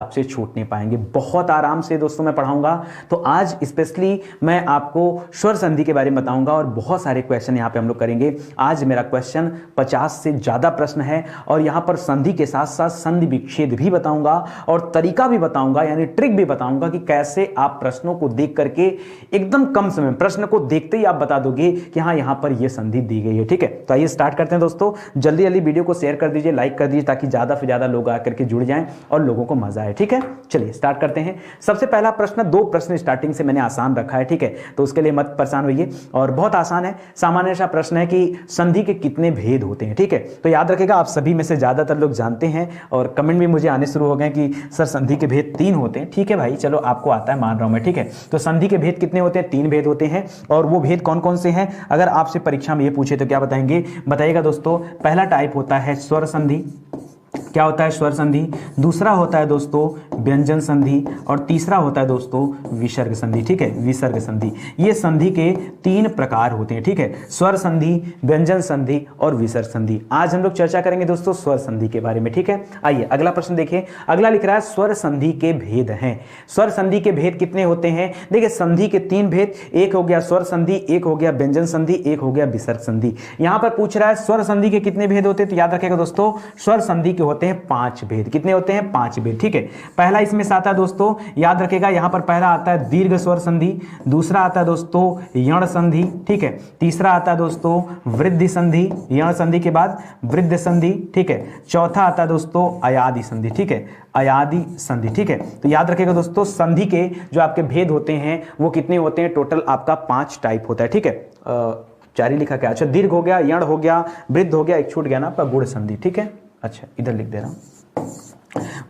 आपसे छूट नहीं पाएंगे। बहुत आराम से दोस्तों मैं पढ़ाऊंगा। तो आज स्पेशली मैं आपको स्वर संधि के बारे में बताऊंगा और बहुत सारे क्वेश्चन यहां पे हम लोग करेंगे। आज मेरा क्वेश्चन 50 से ज्यादा प्रश्न है और यहां पर संधि के साथ साथ संधि विच्छेद भी बताऊंगा और तरीका भी बताऊंगा, यानी ट्रिक भी बताऊंगा कि कैसे आप प्रश्नों को देख करके एकदम कम समय में प्रश्न को देखते ही आप बता दोगे कि हाँ यहां पर यह संधि दी गई है। ठीक है, तो आइए स्टार्ट करते हैं दोस्तों। जल्दी जल्दी वीडियो को शेयर कर दीजिए, लाइक कर दीजिए ताकि ज्यादा से ज्यादा लोग आकर के जुड़ जाएं और लोगों को मजा आए। ठीक है, चलिए स्टार्ट करते हैं। सबसे पहला प्रश्न, दो प्रश्न स्टार्टिंग से मैंने आसान रखा है। ठीक है, तो उसके लिए मत परेशान होइए और बहुत आसान है, सामान्य सा प्रश्न है कि संधि के कितने भेद होते हैं। ठीक है, तो याद रखिएगा, आप सभी में से ज्यादातर लोग जानते हैं और कमेंट भी मुझे आने शुरू हो गए कि सर संधि के भेद 3 होते हैं। ठीक है भाई, चलो आपको आता है, मान रहा हूं मैं। ठीक है, तो संधि के भेद कितने होते हैं? 3 भेद होते हैं। और वो भेद कौन कौन से हैं अगर आपसे परीक्षा में ये पूछे तो क्या बताएंगे? बताइएगा दोस्तों, पहला टाइप होता है स्वर संधि। क्या होता है? स्वर संधि। दूसरा होता है दोस्तों व्यंजन संधि और तीसरा होता है दोस्तों विसर्ग संधि। ठीक है, विसर्ग संधि। ये संधि के 3 प्रकार होते हैं। ठीक है, स्वर संधि, व्यंजन संधि और विसर्ग संधि। आज हम लोग चर्चा करेंगे दोस्तों स्वर संधि के बारे में। ठीक है, आइए अगला प्रश्न देखिए। अगला लिख रहा है स्वर संधि के भेद हैं। स्वर संधि के भेद कितने होते हैं? देखिए, संधि के 3 भेद, एक हो गया स्वर संधि, एक हो गया व्यंजन संधि, एक हो गया विसर्ग संधि। यहां पर पूछ रहा है स्वर संधि के कितने भेद होते हैं, तो याद रखिएगा दोस्तों, स्वर संधि के होते हैं 5 भेद। कितने होते हैं? 5 भेद। ठीक है, पहला इसमें से आता है दोस्तों, याद रखिएगा, यहां पर पहला आता है दीर्घ स्वर संधि, दूसरा आता है दोस्तों यण संधि। ठीक है, तीसरा आता है दोस्तों वृद्धि संधि, यण संधि के बाद वृद्ध संधि। ठीक है, चौथा आता है दोस्तों अयादि संधि। ठीक है, अयादि संधि। ठीक है, तो याद रखिएगा दोस्तों, संधि के जो आपके भेद होते हैं वो कितने होते हैं? टोटल आपका 5 टाइप होता है। ठीक है, 4 ही लिखा क्या? अच्छा, दीर्घ हो गया, यण हो गया, वृद्ध हो गया, एक छूट गया ना आपका गुण संधि। ठीक है, अच्छा इधर लिख दे रहा हूं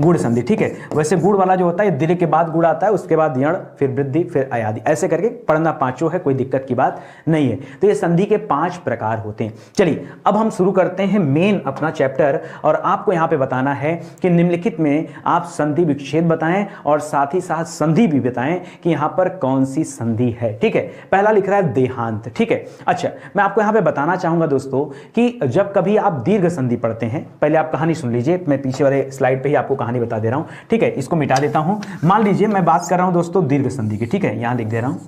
गुण संधि। ठीक है, वैसे गुण वाला जो होता है दीर्घ के बाद गुण आता है, उसके बाद यण, फिर वृद्धि, फिर अयादि, ऐसे करके पढ़ना पांचों है, कोई दिक्कत की बात नहीं है। तो ये संधि के 5 प्रकार होते हैं। चलिए अब हम शुरू करते हैं मेन अपना चैप्टर और आपको यहां पे बताना है कि निम्नलिखित में आप संधि विच्छेद बताएं और साथ ही साथ संधि भी बताएं कि यहां पर कौन सी संधि है। ठीक है, पहला लिख रहा है देहांत। ठीक है, अच्छा मैं आपको यहां पे बताना चाहूंगा दोस्तों कि जब कभी आप दीर्घ संधि पढ़ते हैं, पहले आप कहानी सुन लीजिए, मैं पीछे वाले स्लाइड पे ही आपको कहानी बता दे रहा हूं। ठीक है, इसको मिटा देता हूं। मान लीजिए मैं बात कर रहा हूं दोस्तों दीर्घ संधि की। ठीक है, यहां लिख दे रहा हूं।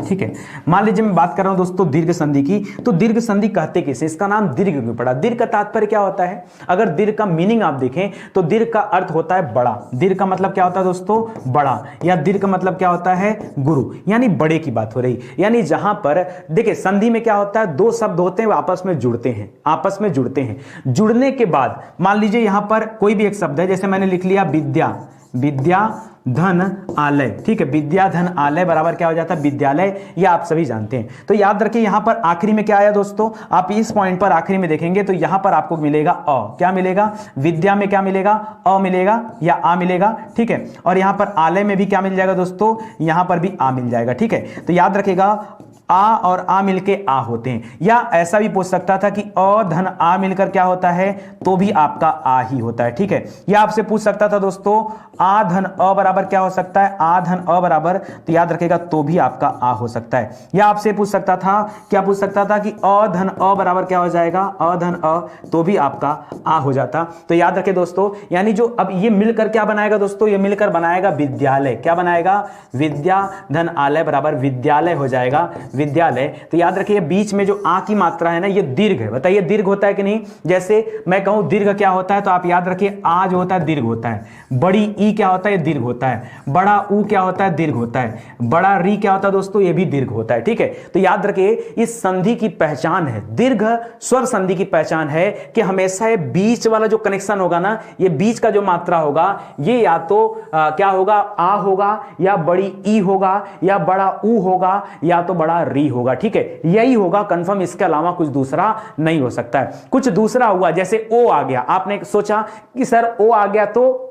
ठीक है, मान लीजिए मैं बात कर रहा हूं दोस्तों दीर्घ संधि की। तो दीर्घ संधि कहते किसे? इसका नाम दीर्घ क्यों पड़ा? दीर्घ का तात्पर्य क्या होता है? अगर दीर्घ का मीनिंग आप देखें तो दीर्घ का अर्थ होता है बड़ा। दीर्घ का मतलब क्या होता है दोस्तों? बड़ा। या दीर्घ का मतलब क्या होता है? गुरु, यानी बड़े की बात हो रही। यानी जहां पर देखिए संधि में क्या होता है, 2 शब्द होते हैं वो आपस में जुड़ते हैं, आपस में जुड़ते हैं। जुड़ने के बाद मान लीजिए यहां पर कोई भी एक शब्द है, जैसे मैंने लिख लिया विद्या, विद्या धन आलय। ठीक है, विद्या धन आलय बराबर क्या हो जाता है? विद्यालय। ये आप सभी जानते हैं। तो याद रखिए यहां पर आखिरी में क्या आया दोस्तों, आप इस पॉइंट पर आखिरी में देखेंगे तो यहां पर आपको मिलेगा अ। क्या मिलेगा? विद्या में क्या मिलेगा? अ मिलेगा या आ मिलेगा। ठीक है, और यहां पर आलय में भी क्या मिल जाएगा दोस्तों? यहां पर भी आ मिल जाएगा। ठीक है, तो याद रखिएगा आ और आ मिलके आ होते हैं। या ऐसा भी पूछ सकता था कि अ धन आ मिलकर क्या होता है, तो भी आपका आ ही होता है। ठीक है, या आपसे पूछ सकता था दोस्तों आ धन अ बराबर क्या हो सकता है? आ धन अ बराबर, तो याद रखेगा तो भी आपका आ हो सकता है। या आपसे पूछ सकता था, क्या पूछ सकता था कि अ धन अ बराबर क्या हो जाएगा? अ धन अ, तो भी आपका आ हो जाता। तो याद रखे दोस्तों, यानी जो अब ये मिलकर क्या बनाएगा दोस्तों? ये मिलकर बनाएगा विद्यालय। क्या बनाएगा? विद्या धन आलय बराबर विद्यालय हो जाएगा, विद्यालय। तो याद रखिए बीच में जो आ की मात्रा है ना, ये दीर्घ है। बताइए दीर्घ होता है कि नहीं? जैसे मैं कहूं दीर्घ क्या होता है, तो आप याद रखिए आ जो होता है दीर्घ होता है, बड़ी ई क्या होता है? दीर्घ होता है, बड़ा ऊ क्या होता है? दीर्घ होता है, बड़ा री क्या होता है दोस्तों? ये भी दीर्घ होता है। ठीक है, तो याद रखिए इस संधि की पहचान है, दीर्घ स्वर संधि की पहचान है कि हमेशा ये बीच वाला जो कनेक्शन होगा ना, ये बीच का जो मात्रा होगा, ये या तो क्या होगा? आ होगा, या बड़ी ई होगा, या बड़ा ऊ होगा, या तो बड़ा री होगा। ठीक है, यही होगा कंफर्म, इसके अलावा कुछ दूसरा नहीं हो सकता है। कुछ दूसरा हुआ जैसे ओ आ गया, आपने सोचा कि सर ओ आ गया तो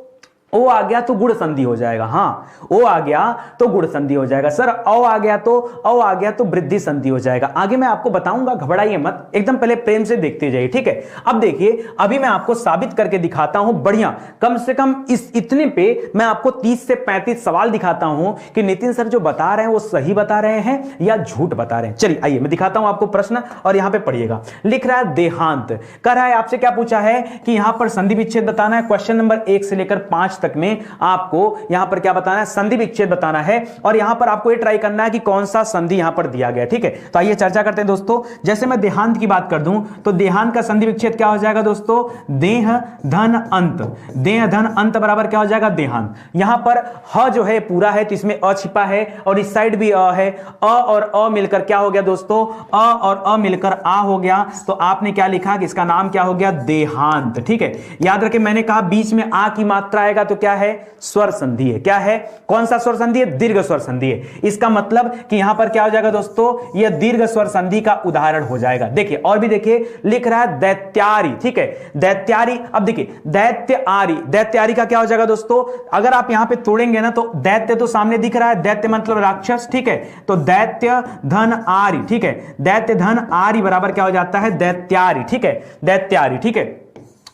ओ आ गया तो गुण संधि हो जाएगा। हाँ, ओ आ गया तो गुण संधि हो जाएगा। सर औ आ गया तो वृद्धि संधि हो जाएगा। आगे मैं आपको बताऊंगा, घबराइए मत, एकदम पहले प्रेम से देखते जाइए, ठीक है। अब देखिए, अभी मैं आपको साबित करके दिखाता हूं, बढ़िया, कम से कम इस इतने पे मैं आपको 30 से 35 सवाल दिखाता हूं कि नितिन सर जो बता रहे हैं वो सही बता रहे हैं या झूठ बता रहे हैं। चलिए आइए मैं दिखाता हूं आपको प्रश्न, और यहां पे पढ़िएगा। लिख रहा है देहांत, कह रहा है आपसे क्या पूछा है कि यहां पर संधि विच्छेद बताना है। क्वेश्चन नंबर 1 से लेकर 5 तक में आपको यहां पर क्या बताना है, संधि विच्छेद बताना है, और यहां पर आपको ये ट्राई करना है कि कौन सा संधि यहां पर दिया गया, ठीक है। तो आइए चर्चा करते हैं दोस्तों। जैसे मैं देहांत की बात कर दूं तो देहांत का संधि विच्छेद क्या हो जाएगा दोस्तों, देह धन अंत। देह धन अंत बराबर क्या हो जाएगा, देहांत। यहां पर ह जो है पूरा है तो इसमें अ छिपा है, और इस साइड भी अ है। अ और अ मिलकर क्या हो गया दोस्तों, अ और अ मिलकर आ हो गया। तो आपने क्या लिखा कि इसका नाम क्या हो गया, देहांत, ठीक है। याद रखें, मैंने कहा बीच में आ की मात्रा आएगा तो क्या है, स्वर संधि है। क्या है, कौन सा स्वर संधि है, दीर्घ स्वर संधि है। इसका मतलब कि यहां पर क्या हो जाएगा दोस्तों, यह दीर्घ स्वर संधि का उदाहरण हो जाएगा। देखिए और भी देखिए, लिख रहा है दैत्यारी, ठीक है, दैत्यारी। अब देखिए दैत्यारी, दैत्यारी का क्या हो जाएगा दोस्तों, अगर आप यहां पे तोड़ेंगे ना तो दैत्य तो सामने दिख रहा है, दैत्य मतलब राक्षस, ठीक है। तो दैत्य धन आरी, ठीक है, दैत्य धन आरी बराबर क्या हो जाता है, दैत्यारी, ठीक है, दैत्यारी, ठीक है।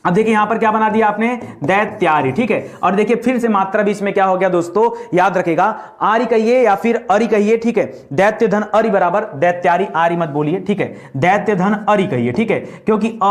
अब देखिए यहां पर क्या बना दिया आपने, दैत्यारी, ठीक है। और देखिए फिर से मात्रा बीच में क्या हो गया दोस्तों, याद रखेगा, आरी कहिए या फिर अरि कहिए, ठीक है। दैत्य धन अरि बराबर दैत्यारी, आरी मत बोलिए, ठीक है, दैत्य धन अरि कहिए, ठीक है, क्योंकि अ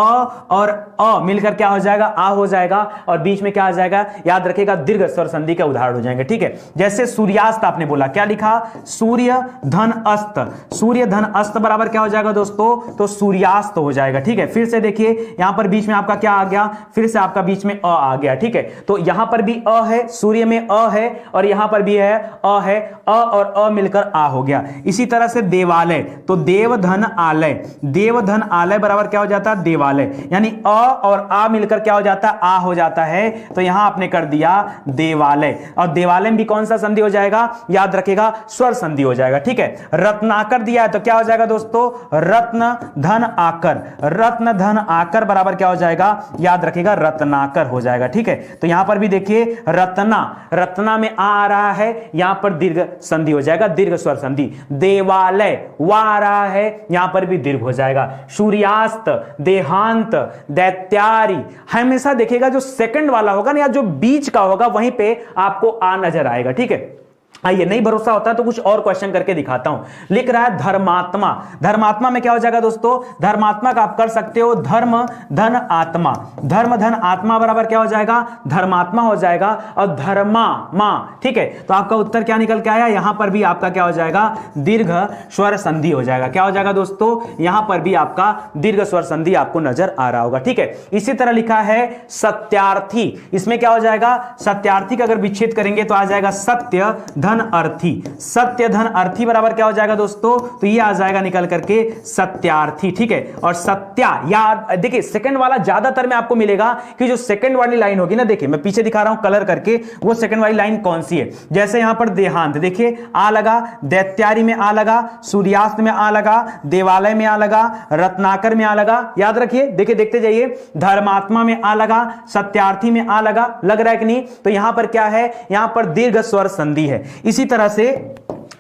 और अ मिलकर क्या हो जाएगा, आ हो जाएगा, और बीच में क्या आ जाएगा, याद रखेगा, दीर्घ स्वर संधि के उदाहरण हो जाएंगे, ठीक है। जैसे सूर्यास्त आपने बोला, क्या लिखा, सूर्य धन अस्त। सूर्य धन अस्त बराबर क्या हो जाएगा दोस्तों, तो सूर्यास्त हो जाएगा, ठीक है। फिर से देखिए यहां पर बीच में आपका क्या आ गया, फिर से आपका बीच में अ आ गया, ठीक है। तो यहां पर भी अ है, सूर्य में अ है, और यहां पर भी है अ है, अ और अ मिलकर आ हो गया। इसी तरह से देवालय, तो देवधन आलय, देवधन आलय बराबर क्या हो जाता है, देवालय, यानी अ और आ मिलकर क्या हो जाता है, आ हो जाता है। तो यहां आपने कर दिया देवालय, और देवालय में भी कौन सा संधि हो जाएगा, याद रखेगा, स्वर संधि हो जाएगा, ठीक है। रत्नाकर दिया है तो क्या हो जाएगा दोस्तों, रत्न धन आकर, रत्न धन आकर बराबर क्या हो जाएगा, याद रखेगा, रत्नाकर हो जाएगा, ठीक है। तो यहां पर भी देखिए रत्ना, रत्ना में आ रहा है, यहां पर दीर्घ संधि हो जाएगा, दीर्घ स्वर संधि। देवालय वा आ रहा है, यहां पर भी दीर्घ हो जाएगा। सूर्यास्त, देहांत, दैत्यारी, हमेशा देखिएगा जो सेकंड वाला होगा ना, या जो बीच का होगा वहीं पे आपको आ नजर आएगा, ठीक है। आइए, नहीं भरोसा होता तो कुछ और क्वेश्चन करके दिखाता हूं। लिख रहा है धर्मात्मा, धर्मात्मा में क्या हो जाएगा दोस्तों, धर्मात्मा का आप कर सकते हो धर्म धन आत्मा, धर्म धन आत्मा बराबर क्या हो जाएगा, धर्मात्मा हो जाएगा, और धर्मा मां, ठीक है। तो आपका उत्तर क्या निकल के आया, यहां पर भी आपका क्या हो जाएगा, दीर्घ स्वर संधि हो जाएगा। क्या हो जाएगा दोस्तों, यहां पर भी आपका दीर्घ स्वर संधि आपको नजर आ रहा होगा, ठीक है। इसी तरह लिखा है सत्यार्थी, इसमें क्या हो जाएगा, सत्यार्थी का अगर विच्छेद करेंगे तो आ जाएगा सत्य धन अर्थी, सत्य धन अर्थी बराबर क्या हो जाएगा दोस्तों, तो ये आ जाएगा निकल करके सत्यार्थी, ठीक है। और सत्या, या देखिए सेकंड वाला ज्यादातर में आपको मिलेगा कि जो सेकंड वाली लाइन होगी ना, देखिए मैं पीछे दिखा रहा हूं कलर करके, वो सेकंड वाली लाइन कौन सी है। जैसे यहां पर देहांत, देखिए आ लगा, दैत्यारी में आ लगा, सूर्यास्त में आ लगा, देवालय में आ लगा, रत्नाकर में आ लगा, याद रखिए, देखिए देखते जाइए, धर्मात्मा में आ लगा, सत्यार्थी में आ लगा, लग रहा है कि नहीं। तो यहां पर क्या है, यहां पर दीर्घ स्वर संधि है। इसी तरह से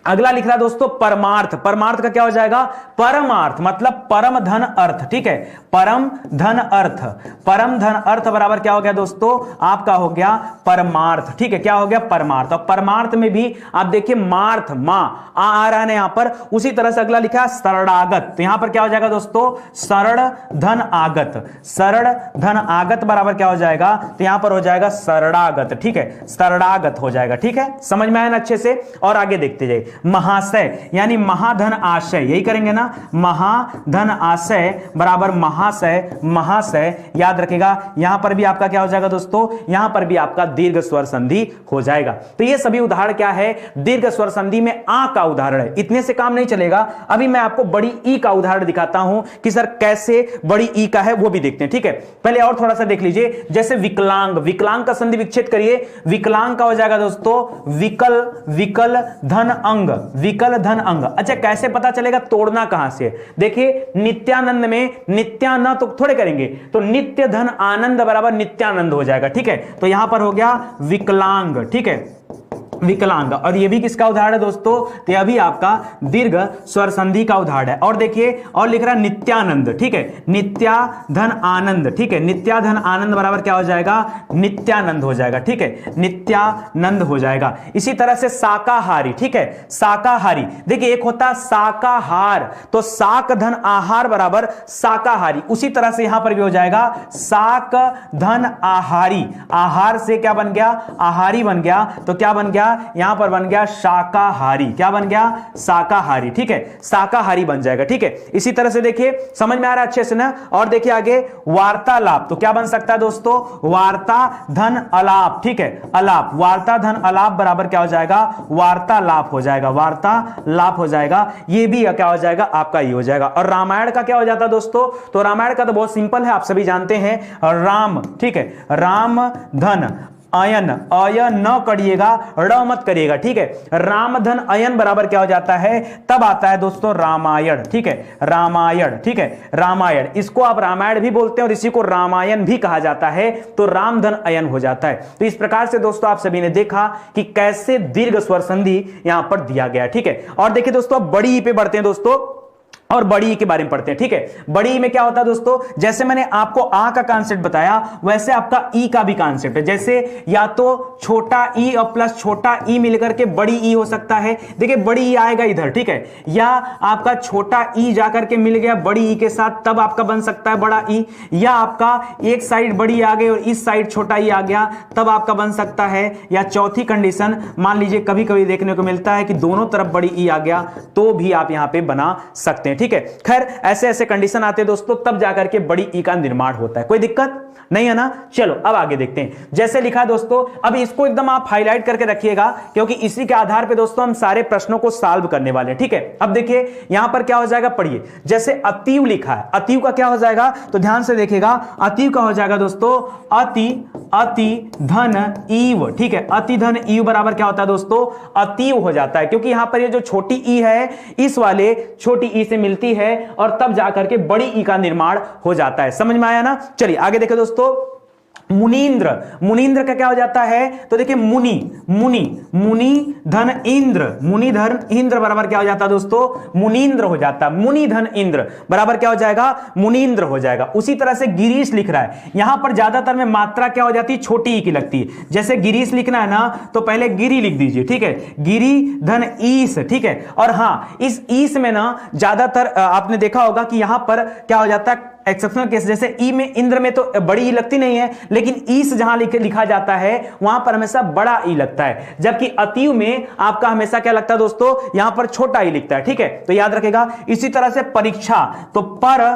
अगला लिख रहा है दोस्तों परमार्थ, परमार्थ का क्या हो जाएगा, परमार्थ मतलब परम धन अर्थ, ठीक है, परम धन अर्थ, परम धन अर्थ बराबर क्या हो गया दोस्तों, आपका हो गया परमार्थ, ठीक है। क्या हो गया, परमार्थ। और परमार्थ में भी आप देखिए मार्थ, मां आ रहा है यहां पर। उसी तरह से अगला लिखा है शरणागत, तो यहां पर क्या हो जाएगा दोस्तों, शरण धन आगत, शरण धन आगत बराबर क्या हो जाएगा, तो यहां पर हो जाएगा शरणागत, ठीक है, शरणागत हो जाएगा, ठीक है। समझ में आया ना अच्छे से। और आगे देखते जाइए, महाशय यानी महाधन आशय, यही करेंगे ना, महाधन आशय बराबर महाशय, महाशय याद रखेगा। यहां पर भी आपका क्या हो जाएगा दोस्तों, यहां पर भी आपका दीर्घ स्वर संधि हो जाएगा। तो ये सभी उदाहरण क्या है, दीर्घ स्वर संधि में आ का उदाहरण है। इतने से काम नहीं चलेगा, अभी मैं आपको बड़ी ई का उदाहरण दिखाता हूं कि सर कैसे बड़ी ई का है, वो भी देखते हैं, ठीक है। पहले और थोड़ा सा देख लीजिए, जैसे विकलांग, विकलांग का संधि विच्छेद करिए, विकलांग का हो जाएगा दोस्तों विकल, विकल धन अंग, अंग, विकल धन अंग। अच्छा कैसे पता चलेगा, तोड़ना कहां से? देखिए नित्यानंद में नित्यान तो थोड़े करेंगे, तो नित्य धन आनंद बराबर नित्यानंद हो जाएगा। ठीक है, तो यहां पर हो गया विकलांग। ठीक है, विकलांग। और ये भी किसका उदाहरण है दोस्तों? तो यह भी आपका दीर्घ स्वर संधि का उदाहरण है। और देखिए और लिख रहा है नित्यानंद। ठीक है, नित्या धन आनंद। ठीक है, नित्या धन आनंद बराबर क्या हो जाएगा? नित्यानंद हो जाएगा। ठीक है, नित्यानंद हो जाएगा। इसी तरह से शाकाहारी। ठीक है, शाकाहारी। देखिए एक होता है शाकाहार, तो शाक धन आहार बराबर शाकाहारी। उसी तरह से यहां पर भी हो जाएगा शाक धन आहारी। आहार से क्या बन गया? आहारी बन गया। तो क्या बन गया? यहां पर बन गया शाकाहारी। क्या बन गया? शाकाहारी। ठीक है, शाकाहारी बन जाएगा। ठीक है, इसी तरह से देखिए समझ में आ रहा है अच्छे से ना। और देखिए आगे वार्तालाप, तो क्या बन सकता है दोस्तों? वार्ता धन अलाप। ठीक है, अलाप, वार्ता धन अलाप बराबर क्या हो जाएगा? वार्तालाप हो जाएगा। वार्तालाप हो जाएगा। ये भी क्या हो जाएगा? आपका ये हो जाएगा। और रामायण का क्या हो जाता है दोस्तों? तो रामायण का तो बहुत सिंपल है, आप सभी जानते हैं, राम। ठीक है, राम धन अयन, अयन न करिएगा, ड़ मत करिएगा। ठीक है, रामधन अयन बराबर क्या हो जाता है? तब आता है दोस्तों रामायण। ठीक है, रामायण। ठीक है, रामायण, इसको आप रामायण भी बोलते हैं और इसी को रामायण भी कहा जाता है। तो रामधन अयन हो जाता है। तो इस प्रकार से दोस्तों आप सभी ने देखा कि कैसे दीर्घ स्वर संधि यहां पर दिया गया। ठीक है, और देखिए दोस्तों अब बड़ी ई पे बढ़ते हैं दोस्तों, और बड़ी ई के बारे में पढ़ते हैं। ठीक है, बड़ी ई में क्या होता है दोस्तों? जैसे मैंने आपको आ का कॉन्सेप्ट बताया, वैसे आपका ई का भी कॉन्सेप्ट है। जैसे या तो छोटा ई और प्लस छोटा ई मिलकर के बड़ी ई हो सकता है। देखिए बड़ी ई आएगा इधर। ठीक है, या आपका छोटा ई जाकर के मिल गया बड़ी ई के साथ, तब आपका बन सकता है बड़ा ई। या आपका एक साइड बड़ी आ गई और इस साइड छोटा ई आ गया, तब आपका बन सकता है। या चौथी कंडीशन मान लीजिए कभी कभी देखने को मिलता है कि दोनों तरफ बड़ी ई आ गया, तो भी आप यहां पे बना सकते हैं। ठीक है, खैर ऐसे ऐसे कंडीशन आते हैं दोस्तों, तब जाकर के बड़ी ई का निर्माण होता है। कोई दिक्कत नहीं है ना। चलो अब आगे देखते हैं। जैसे लिखा दोस्तों, अब इसको एकदम आप हाईलाइट करके रखिएगा, क्योंकि इसी के आधार पे दोस्तों हम सारे प्रश्नों को सॉल्व करने वाले हैं। ठीक है, अब देखिए यहां पर क्या हो जाएगा, पढ़िए। जैसे अतीव लिखा है, अतीव का क्या हो जाएगा? तो ध्यान से देखिएगा, अतीव का हो जाएगा दोस्तों अति, अति धन ईव। ठीक है, अति धन ईव बराबर क्या होता है दोस्तों? अतीव हो जाता है, क्योंकि यहां पर ये जो छोटी ई है इस वाले छोटी ई से मिलती है और तब जाकर के बड़ी ई का निर्माण हो जाता है। समझ में आया ना। चलिए आगे देखिए दोस्तों, मुनींद्र, मुनींद्र का क्या हो जाता है? तो देखिए मुनि, मुनि, मुनि धन इंद्र, मुनि धन इंद्र बराबर क्या हो जाता है दोस्तों? मुनींद्र हो जाता है। मुनि धन इंद्र बराबर क्या हो जाएगा? मुनींद्र हो जाएगा। उसी तरह से गिरीश लिख रहा है, यहां पर ज्यादातर में मात्रा क्या हो जाती है? छोटी ई की लगती है। जैसे गिरीश लिखना है ना, तो पहले गिरी लिख दीजिए। ठीक है, गिरी धन ईस। ठीक है, और हां इस ईस में ना ज्यादातर आपने देखा होगा कि यहां पर क्या हो जाता है? एक्सेप्शनल केस, जैसे ई में, इंद्र में तो बड़ी ई लगती नहीं है, लेकिन ईस जहां लिखा जाता है वहां पर हमेशा बड़ा ई लगता है। जबकि अतीव में आपका हमेशा क्या लगता है दोस्तों? यहां पर छोटा ई लिखता है। ठीक है, तो याद रखेगा। इसी तरह से परीक्षा, तो पर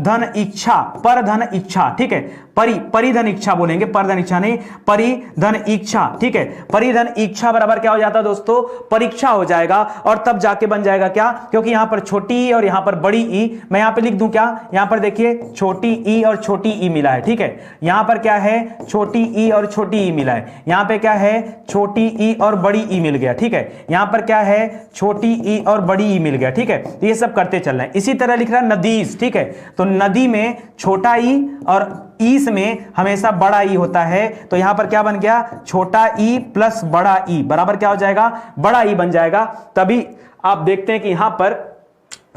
धन इच्छा, पर धन इच्छा। ठीक है, परिधन इच्छा बोलेंगे, परधन इच्छा नहीं, परिधन इच्छा। ठीक है, परिधन इच्छा बराबर क्या हो जाता है दोस्तों? परीक्षा हो जाएगा। और तब जाके बन जाएगा क्या? क्योंकि यहां पर छोटी ई और यहां पर बड़ी ई, मैं यहां पर लिख दूं क्या? यहां पर देखिए छोटी ई और छोटी ई मिला है। ठीक है, यहां पर क्या है? छोटी ई और छोटी ई मिला है। यहां पे क्या है? छोटी ई और बड़ी ई मिल गया। ठीक है, यहां पर क्या है? छोटी ई और बड़ी ई मिल गया। ठीक है, तो ये सब करते चल रहे हैं। इसी तरह लिख रहा है नदीस। ठीक है, तो नदी में छोटा ई और ईस में हमेशा बड़ा ई होता है। तो यहां पर क्या बन गया? छोटा ई प्लस बड़ा ई बराबर क्या हो जाएगा? बड़ा ई बन जाएगा। तभी आप देखते हैं कि यहां पर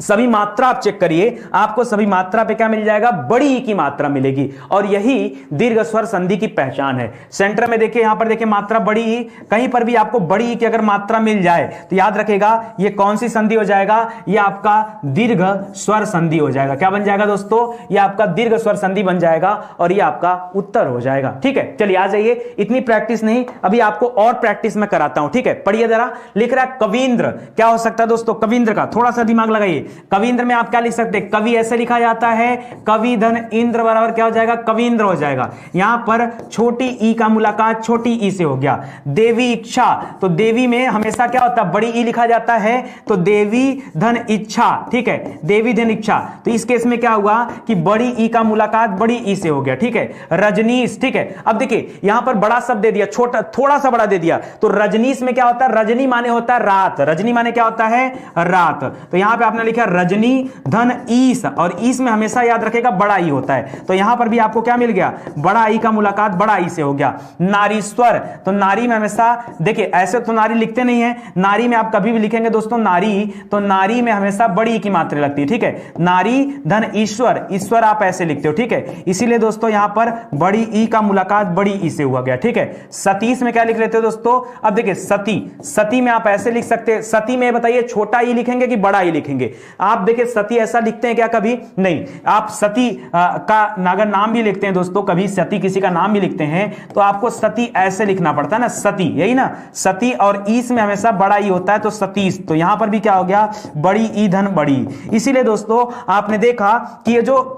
सभी मात्रा आप चेक करिए, आपको सभी मात्रा पे क्या मिल जाएगा? बड़ी ई की मात्रा मिलेगी। और यही दीर्घ स्वर संधि की पहचान है। सेंटर में देखिए, यहां पर देखिए मात्रा बड़ी ई, कहीं पर भी आपको बड़ी ई की अगर मात्रा मिल जाए तो याद रखेगा ये कौन सी संधि हो जाएगा? ये आपका दीर्घ स्वर संधि हो जाएगा। क्या बन जाएगा दोस्तों? ये आपका दीर्घ स्वर संधि बन जाएगा और ये आपका उत्तर हो जाएगा। ठीक है, चलिए आ जाइए। इतनी प्रैक्टिस नहीं, अभी आपको और प्रैक्टिस में कराता हूं। ठीक है, पढ़िए जरा। लिख रहा है कविंद्र, क्या हो सकता है दोस्तों? कविंद्र का थोड़ा सा दिमाग लगाइए। कविंद्र में आप क्या लिख सकते हैं, कवि ऐसे लिखा जाता है, कवि धन इंद्र बराबर क्या हो जाएगा, कविंद्र हो जाएगा। यहां पर छोटी ई का मुलाकात छोटी ई से हो गया। देवी इच्छा, तो देवी में हमेशा क्या होता है, बड़ी ई लिखा जाता है, तो देवी धन इच्छा, ठीक है, देवी धन इच्छा। तो इस केस में क्या हुआ कि बड़ी ई का मुलाकात बड़ी ई से हो गया, ठीक है। रजनीश, ठीक है। अब देखिए यहां पर बड़ा शब्द दे दिया, छोटा थोड़ा सा बड़ा दे दिया, तो रजनीश में क्या होता है, रजनी माने होता है रात, रजनी माने क्या होता है, रात। तो यहां पे आपने लिखा रजनी धन ईस, और ईस में हमेशा याद रखेगा बड़ा ई होता है, तो यहां पर भी आपको क्या मिल गया, बड़ा ई का मुलाकात बड़ा ई से हो गया। नारीश्वर, तो नारी में हमेशा देखिए ऐसे तो नारी लिखते नहीं है, नारी में आप कभी भी लिखेंगे दोस्तों नारी, तो नारी में हमेशा बड़ी ई की मात्रा लगती है, ठीक है। नारी धन ईश्वर, ईश्वर आप ऐसे लिखते हो, ठीक है। इसीलिए दोस्तों यहां पर बड़ी ई का मुलाकात बड़ी ई से हुआ गया, ठीक है। सतीश में क्या लिख लेते हो दोस्तों, अब देखिए सती, सती में आप ऐसे लिख सकते हैं, सती में बताइए छोटा ई लिखेंगे कि बड़ा ई लिखेंगे, आप देखिए सती ऐसा लिखते हैं क्या, कभी नहीं। आप सती का अगर नाम भी लिखते हैं दोस्तों, कभी सती किसी का नाम भी लिखते हैं तो आपको सती ऐसे लिखना पड़ता है ना, सती, यही ना, सती, और ईस में हमेशा बड़ा ई होता है, तो सतीश। तो यहां पर भी क्या हो गया, बड़ी ई धन बड़ी। इसीलिए दोस्तों आपने देखा कि ये जो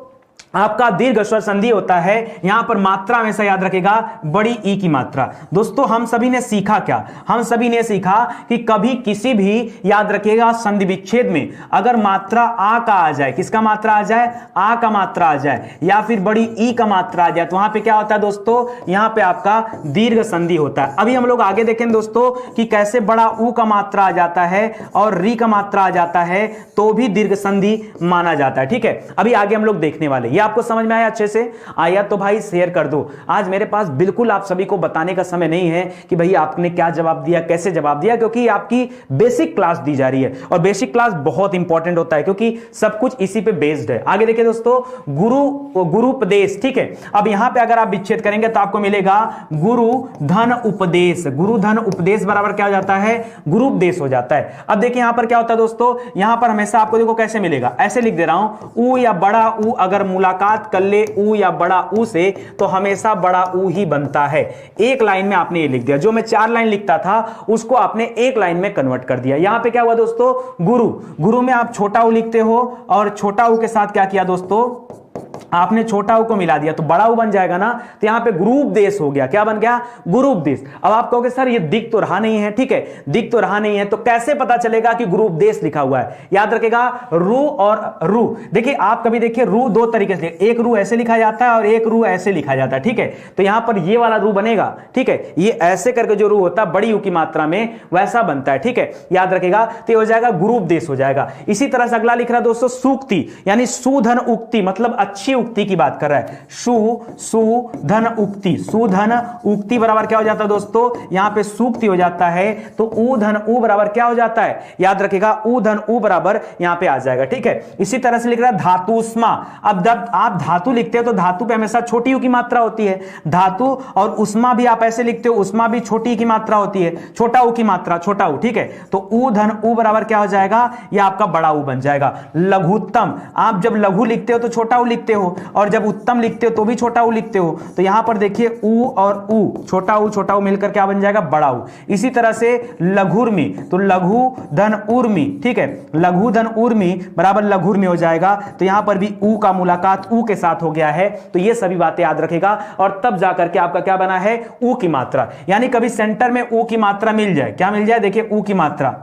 आपका दीर्घ स्वर संधि होता है, यहां पर मात्रा हमेशा याद रखेगा बड़ी ई की मात्रा। दोस्तों हम सभी ने सीखा क्या, हम सभी ने सीखा कि कभी किसी भी, याद रखिएगा, संधि विच्छेद में अगर मात्रा आ का आ जाए, किसका मात्रा आ जाए, आ का मात्रा आ जाए, या फिर बड़ी ई का मात्रा आ जाए, तो वहां पे क्या होता है दोस्तों, यहां पे आपका दीर्घ संधि होता है। अभी हम लोग आगे देखें दोस्तों कि कैसे बड़ा ऊ का मात्रा आ जाता है और री का मात्रा आ जाता है तो भी दीर्घ संधि माना जाता है, ठीक है। अभी आगे हम लोग देखने वाले, आपको समझ में आया अच्छे से, आया तो भाई शेयर कर दो। आज मेरे पास बिल्कुल आप सभी को बताने का समय नहीं है कि भाई आपने क्या जवाब दिया, कैसे जवाब दिया, क्योंकि आपकी बेसिक क्लास दी जा रही है और बेसिक क्लास बहुत इंपॉर्टेंट होता है क्योंकि सब कुछ इसी पे बेस्ड है। आगे देखिए दोस्तों, गुरु उपदेश, ठीक है। अब यहां पे अगर आप विच्छेद करेंगे तो आपको मिलेगा गुरु धन उपदेश, गुरु धन उपदेश बराबर क्या हो जाता है, गुरु उपदेश हो जाता है। अब देखिए यहां पर क्या होता है दोस्तों, यहां पर हमेशा आपको देखो कैसे मिलेगा, ऐसे लिख दे रहा हूं, ऊ या बड़ा ऊ अगर मुलाकात कर ले ऊ या बड़ा ऊ से तो हमेशा बड़ा ऊ ही बनता है। एक लाइन में आपने ये लिख दिया, जो मैं 4 लाइन लिखता था उसको आपने एक लाइन में कन्वर्ट कर दिया। यहां पे क्या हुआ दोस्तों, गुरु में आप छोटा ऊ लिखते हो और छोटा ऊ के साथ क्या किया दोस्तों, आपने छोटा ऊ को मिला दिया तो बड़ा ऊ बन जाएगा ना, तो यहां पे गुरु उपदेश हो गया, क्या बन गया, गुरु उपदेश। अब आप कहोगे सर ये दिख तो रहा नहीं है, ठीक है, दिख तो रहा नहीं है, तो कैसे पता चलेगा कि गुरु उपदेश लिखा हुआ है। याद रखेगा रू और रू, देखिए आप कभी देखिए रू दो तरीके से, एक रू ऐसे लिखा जाता है और एक रू ऐसे लिखा जाता है, ठीक है। तो यहां पर ये वाला रू बनेगा, ठीक है, ये ऐसे करके जो रू होता है बड़ी ऊ की मात्रा में वैसा बनता है, ठीक है, याद रखेगा। तो हो जाएगा गुरु उपदेश हो जाएगा। इसी तरह से अगला लिख रहा है दोस्तों सूक्ति, यानी सुधन उक्ति, मतलब अच्छी उक्ति की बात कर रहा है, सुधन उक्ति, सुधन उक्ति बराबर क्या हो जाता है दोस्तों, यहां पे सूक्ति हो जाता है, तो ऊ धन ऊ बराबर क्या हो जाता है, याद रखेगा ऊ धन ऊ बराबर यहां पे आ जाएगा, ठीक है। इसी तरह से लिख रहा है धातुष्मा। अब जब आप धातु लिखते हो तो धातु पे हमेशा छोटी ऊ की मात्रा होती है, धातु और उष्मा भी आप ऐसे लिखते हो, उष्मा भी छोटी की मात्रा होती है, छोटा ऊ की मात्रा, छोटा ऊ, ठीक है। तो ऊ धन ऊ बराबर क्या हो जाएगा, यह आपका बड़ा ऊ बन जाएगा। लघुत्तम, आप जब लघु लिखते हो तो छोटा ऊ लिखते हो और जब उत्तम लिखते हो तो भी छोटा ऊ लिखते हो, तो यहां पर देखिए ऊ और ऊ, छोटा ऊ मिलकर क्या बन जाएगा, बड़ा ऊ। इसी तरह से लघुर्मी, तो लघु धन उर्मी, ठीक है, लघु धन उर्मी बराबर लघुर्मी हो जाएगा। तो यहां पर भी ऊ का मुलाकात ऊ के साथ हो गया है, तो ये सभी बातें याद रखेगा और तब जाकर के आपका क्या बना है, ऊ की मात्रा। यानी कभी सेंटर में ऊ की मात्रा मिल जाए, क्या मिल जाए, देखिए ऊ की मात्रा,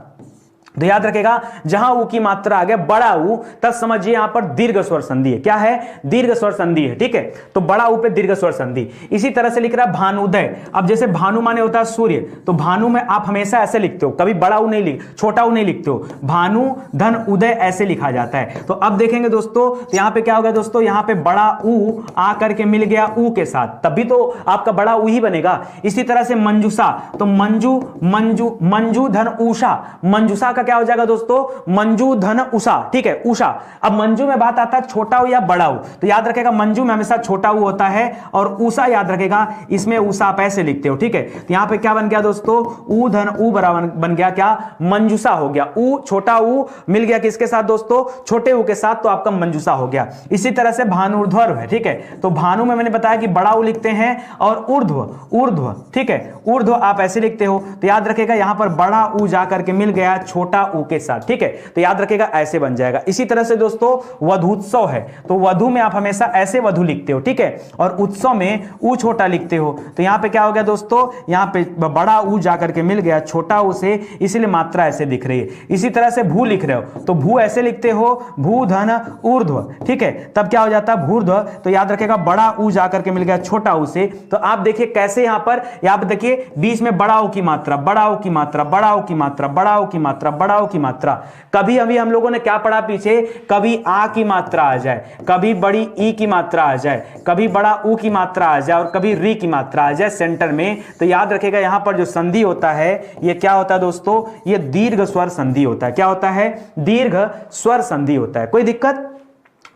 तो याद रखेगा जहां ऊ की मात्रा आ गया बड़ा ऊ, तब समझिए यहां पर दीर्घ स्वर संधि है, क्या है, दीर्घ स्वर संधि है, ठीक है। तो बड़ा ऊ पे दीर्घ स्वर संधि। इसी तरह से लिख रहा है भानुदय। अब जैसे भानु माने होता है सूर्य, तो भानु में आप हमेशा ऐसे लिखते हो, कभी बड़ा ऊ नहीं लिख, छोटा ऊ नहीं लिखते हो, भानु धन उदय ऐसे लिखा जाता है। तो अब देखेंगे दोस्तों, तो यहां पे क्या होगा दोस्तों, यहां पे बड़ा ऊ आकर के मिल गया ऊ के साथ, तभी तो आपका बड़ा ऊ ही बनेगा। इसी तरह से मंजूषा, तो मंजू धन उषा, मंजूषा का क्या हो जाएगा दोस्तों, मंजू धन उषा, ठीक है, उषा। अब मंजू में बात आता है छोटा ऊ या बड़ा ऊ, तो याद रखेगा मंजू में हमेशा छोटा ऊ होता है और उषा याद रखेगा, इसमें उषा आप ऐसे लिखते हो, ठीक है। तो यहां पे क्या बन गया दोस्तों, ऊ धन ऊ बराबर बन गया क्या, मंजूषा हो गया। ऊ छोटा ऊ मिल गया किसके साथ दोस्तों, छोटे ऊ के साथ, तो आपका मंजूषा हो गया। इसी तरह से भानुर्ध्व है, ठीक है, तो भानु में मैंने बताया कि बड़ा ऊ लिखते हैं और ऊर्ध्व, ठीक है, ऊर्ध्व आप ऐसे लिखते हो, तो याद रखेगा यहां पर बड़ा ऊ जाकर के मिल गया छोटा ऊ के साथ, ठीक है। तो याद रखिएगा ऐसे बन जाएगा। इसी तरह से दोस्तों वधूत्सव है, तो वधु में आप हमेशा ऐसे वधु लिखते हो, ठीक है, और उत्सव में ऊ छोटा लिखते हो। तो यहां पे क्या हो गया दोस्तों, यहां पे बड़ा ऊ जाकर के मिल गया छोटा ऊ से, इसलिए मात्रा ऐसे दिख रही है। इसी तरह से भू लिख रहे हो तो भू ऐसे लिखते हो, भू धन ऊर्ध्व, ठीक है, तब क्या हो जाता है भूर्ध्व। तो याद रखेगा बड़ा ऊ जाकर के मिल गया छोटा ऊ से। तो आप देखिए कैसे यहां पर देखिए बीच में बड़ा ऊ की मात्रा, बड़ा ऊ की मात्रा, बड़ा ऊ की मात्रा, बड़ा ऊ की मात्रा, बड़ा ऊ की मात्रा। कभी अभी हम लोगों ने क्या पढ़ा पीछे, कभी आ की मात्रा आ जाए, कभी बड़ी ई की मात्रा आ जाए, कभी बड़ा ऊ की मात्रा आ जाए और कभी री की मात्रा आ जाए सेंटर में। तो याद रखेगा यहां पर जो संधि होता है ये क्या होता है दोस्तों, ये दीर्घ स्वर संधि होता है। क्या होता है, दीर्घ स्वर संधि होता है। कोई दिक्कत,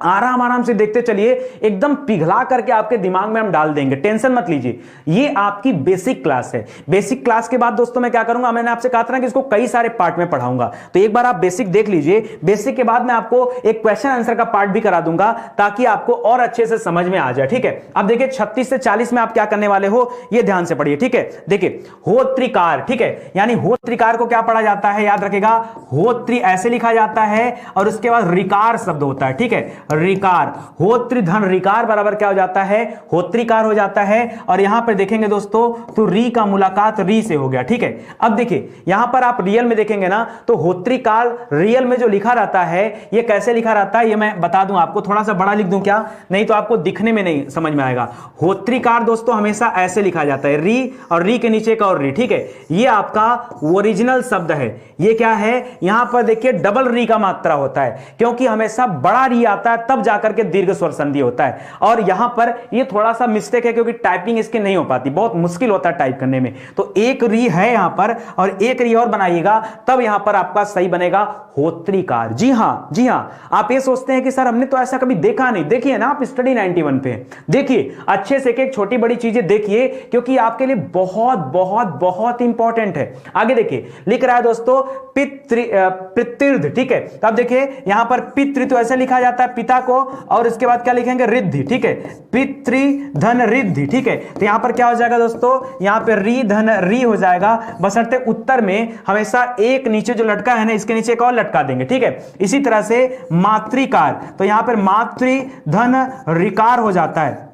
आराम आराम से देखते चलिए, एकदम पिघला करके आपके दिमाग में हम डाल देंगे, टेंशन मत लीजिए। ये आपकी बेसिक क्लास है। बेसिक क्लास के बाद दोस्तों मैं क्या करूंगा, मैंने आपसे कहा था ना कि इसको कई सारे पार्ट में पढ़ाऊंगा, तो एक बार आप बेसिक देख लीजिए। बेसिक के बाद मैं आपको एक क्वेश्चन आंसर का पार्ट भी करा दूंगा ताकि आपको और अच्छे से समझ में आ जाए, ठीक है। अब देखिए 36 से 40 में आप क्या करने वाले हो, ये ध्यान से पढ़िए, ठीक है। देखिए होत्रिकार, ठीक है, यानी होत्रिकार को क्या पढ़ा जाता है, याद रखेगा होत्रि ऐसे लिखा जाता है और उसके बाद रिकार शब्द होता है, ठीक है, रिकार। होत्रि धन रिकार बराबर क्या हो जाता है, होत्रिकार हो जाता है। और यहां पर देखेंगे दोस्तों तो री का मुलाकात री से हो गया, ठीक है। अब देखिए यहां पर आप रियल में देखेंगे ना तो होत्रिकाल रियल में जो लिखा रहता है ये कैसे लिखा रहता है, ये मैं बता दूं आपको, थोड़ा सा बड़ा लिख दूं क्या, नहीं तो आपको दिखने में नहीं समझ में आएगा। होत्रिकार दोस्तों हमेशा ऐसे लिखा जाता है, री और री के नीचे का और री, ठीक है। ये आपका ओरिजिनल शब्द है। ये क्या है, यहां पर देखिए डबल री का मात्रा होता है, क्योंकि हमेशा बड़ा री आता है तब जाकर के दीर्घ स्वर संधि होता है। और यहां पर ये थोड़ा सा मिस्टेक है क्योंकि टाइपिंग इसके नहीं हो पाती, बहुत मुश्किल होता है टाइप करने में। तो एक री है यहां पर और एक री और बनाइएगा, तब यहां पर आपका सही बनेगा होत्रिकार। जी हां, जी हां। आप ये सोचते हैं कि सर हमने तो ऐसा कभी देखा नहीं, देखिए ना आप स्टडी 91 पे देखिए, अच्छे से एक छोटी बड़ी चीजें देखिए क्योंकि आपके लिए बहुत बहुत बहुत इंपॉर्टेंट है। आगे देखिए लिख रहा है दोस्तों पितृ, ठीक है। अब देखिए यहां पर पितृ तो ऐसे लिखा जाता है पिता को, और इसके बाद क्या लिखेंगे रिद्धि, ठीक है, पितृ धन रिद्धि, ठीक है। तो यहां पर क्या हो जाएगा दोस्तों, यहां पर री धन री हो जाएगा, बशर्ते उत्तर में हमेशा एक नीचे जो लटका है ना इसके नीचे एक और लटका देंगे, ठीक है। इसी तरह से मातृकार, तो यहां पर मातृ धन रिकार हो जाता है,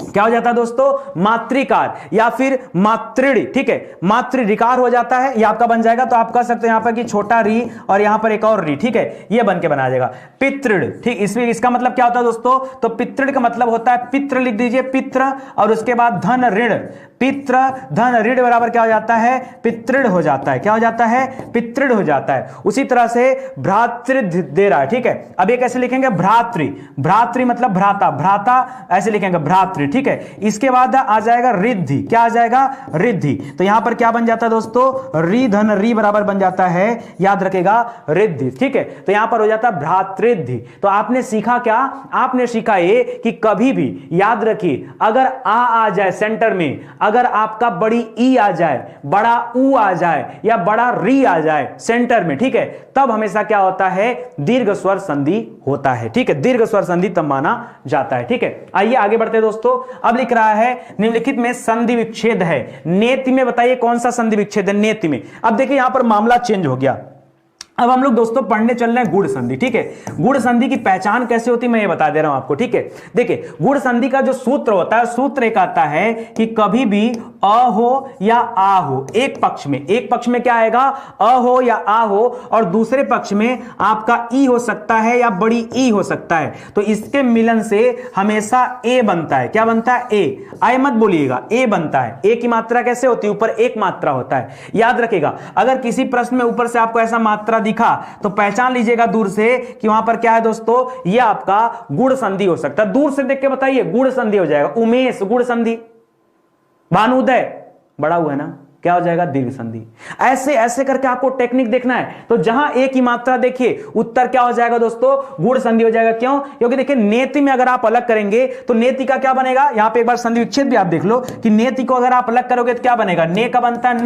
क्या हो जाता है दोस्तों, मातृकार या फिर मातृ, ठीक है, मातृ रिकार हो जाता है, ये आपका बन जाएगा। तो आप कह सकते हैं यहां पर कि छोटा री और यहां पर एक और री, ठीक है, ये बन के बना जाएगा पितृ, ठीक। इसमें इसका मतलब क्या होता है दोस्तों, तो पितृ का मतलब होता है पितृ, लिख दीजिए पितृ, और उसके बाद धन ऋण, पितृ धन ऋण बराबर क्या हो जाता है, पितृ हो जाता है। क्या हो जाता है, पितृ हो जाता है। उसी तरह से भ्रातृ दे रहा है, ठीक है। अब ये कैसे लिखेंगे, भ्रातृ, भ्रातृ मतलब भ्राता, भ्राता ऐसे लिखेंगे भ्रातृ, ठीक है। इसके बाद आ जाएगा रिद्धि, क्या आ जाएगा, रिद्धि। तो यहां पर क्या बन जाता है दोस्तों, री धन री बराबर बन जाता है, याद रखेगा रिद्धि, ठीक है। तो यहां पर हो जाता है भ्रातृद्धि। तो आपने सीखा क्या, आपने सीखा ये कि कभी भी याद रखिए अगर आ जाए सेंटर में, अगर आपका बड़ी ई आ जाए, बड़ा ऊ आ जाए या बड़ा री आ जाए सेंटर में, ठीक है, तब हमेशा क्या होता है, दीर्घ स्वर संधि होता है, ठीक है, दीर्घ स्वर संधि तब माना जाता है, ठीक है। आइए आगे बढ़ते हैं दोस्तों। अब लिख रहा है निम्नलिखित में संधि विच्छेद है, नेति में बताइए कौन सा संधि विच्छेद है, नेति में। अब देखिए यहां पर मामला चेंज हो गया, अब हम लोग दोस्तों पढ़ने चल रहे हैं गुण संधि, ठीक है। गुण संधि की पहचान कैसे होती है मैं ये बता दे रहा हूं आपको, ठीक है। देखिए गुण संधि का जो सूत्र होता है, सूत्र एक आता है कि कभी भी अ हो या आ हो, एक पक्ष में क्या आएगा, अ हो या आ हो, और दूसरे पक्ष में आपका ई हो सकता है या बड़ी ई हो सकता है। तो इसके मिलन से हमेशा ए बनता है। क्या बनता है, ए, आए मत बोलिएगा, ए बनता है। ए की मात्रा कैसे होती है, ऊपर एक मात्रा होता है, याद रखेगा। अगर किसी प्रश्न में ऊपर से आपको ऐसा मात्रा दिखा तो पहचान लीजिएगा दूर से कि वहां पर क्या है दोस्तों, यह आपका गुण संधि हो सकता है। दूर से देख के बताइए, गुण संधि हो जाएगा। उमेश गुण संधि, भानुदय बड़ा हुआ है ना, क्या हो जाएगा, दीर्घ संधि। ऐसे ऐसे करके आपको टेक्निक देखना है। तो जहां एक ही मात्रा देखिए उत्तर क्या हो जाएगा दोस्तों, गुण संधि हो जाएगा। क्यों, क्योंकि देखिए नेति में अगर आप अलग करेंगे तो नेति का क्या बनेगा, यहां पे एक बार संधि विच्छेद भी आप देख लो कि नेति को अगर आप अलग करोगे तो क्या बनेगा, ने का बनता है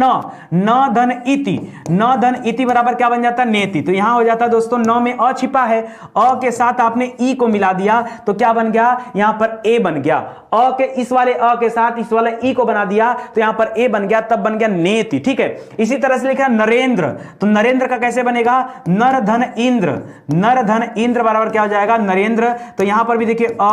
न धन इति, न धन इति बराबर क्या बन जाता है, नेति। तो यहां हो जाता है दोस्तों न में अ छिपा है, अ के साथ आपने ई को मिला दिया तो क्या बन गया, यहां पर ए बन गया। अ के इस वाले अ के साथ इस वाले ई को बना दिया तो यहां पर ए बन गया, तब बन गया क्या, नेति, ठीक है। इसी तरह से लिखा नरेंद्र, तो नरेंद्र का कैसे बनेगा, नर धन इंद्र, नर धन इंद्र बराबर क्या हो जाएगा, नरेंद्र। तो यहां पर भी देखिए अ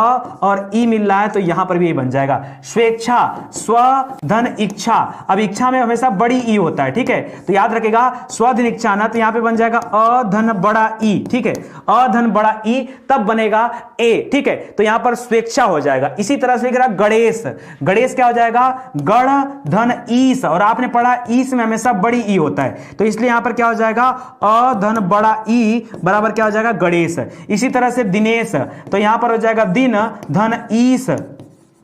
और ई मिल रहा है, तो यहां पर भी ये बन जाएगा। स्वेच्छा, स्व धन इच्छा, अब इच्छा में हमेशा बड़ी ई होता है, ठीक है, तो याद रखेगा स्वधन इच्छा ना, तो यहां पे बन जाएगा अ धन बड़ा ई, ठीक है, अ धन बड़ा ई, तब बनेगा ए, ठीक है। तो यहां पर स्वेच्छा हो जाएगा। इसी तरह से लिख रहा गणेश, गणेश क्या हो जाएगा, गण धन ईस, और आपने पढ़ा ईस में हमेशा बड़ी ई होता है, तो इसलिए यहां पर क्या हो जाएगा, अ धन बड़ा ई बराबर क्या हो जाएगा, गणेश। इसी तरह से दिनेश, तो यहां पर हो जाएगा दिन धन ईस,